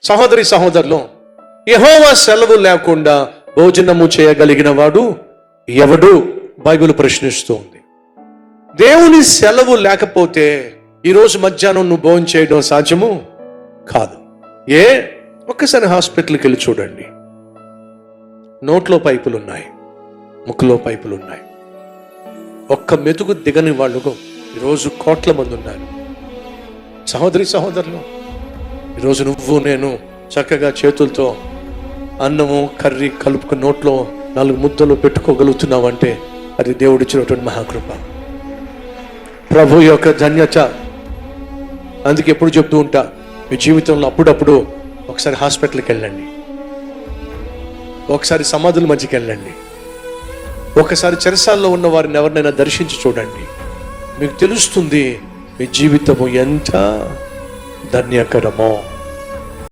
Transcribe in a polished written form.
సహోదరి సహోదరులు, యెహోవా సెలవు లేకుండా భోజనము చేయగలిగిన వాడు ఎవడు? బైబిల్ ప్రశ్నిస్తూ ఉంది. దేవుని సెలవు లేకపోతే ఈరోజు మధ్యాహ్నం నువ్వు భోజనం చేయడం సాధ్యము కాదు. ఒక్కసారి హాస్పిటల్కి వెళ్ళి చూడండి. నోట్లో పైపులు ఉన్నాయి, ముక్కులో పైపులు ఉన్నాయి. ఒక్క మెతుకు దిగని వాళ్ళు ఈరోజు కోట్ల మంది ఉన్నారు. సహోదరి సహోదరులు, ఈరోజు నువ్వు నేను చక్కగా చేతులతో అన్నము కర్రీ కలుపుకుని నోట్లో 4 ముద్దలు పెట్టుకోగలుగుతున్నావంటే అది దేవుడిచ్చినటువంటి మహాకృప, ప్రభు యొక్క ధన్యత. అందుకే ఎప్పుడు చెప్తూ ఉంటా, మీ జీవితంలో అప్పుడప్పుడు ఒకసారి హాస్పిటల్కి వెళ్ళండి, ఒకసారి సమాధుల మధ్యకి వెళ్ళండి, ఒకసారి చెరసాల్లో ఉన్న వారిని ఎవరినైనా దర్శించి చూడండి. మీకు తెలుస్తుంది మీ జీవితము ఎంత ధన్యకరమో.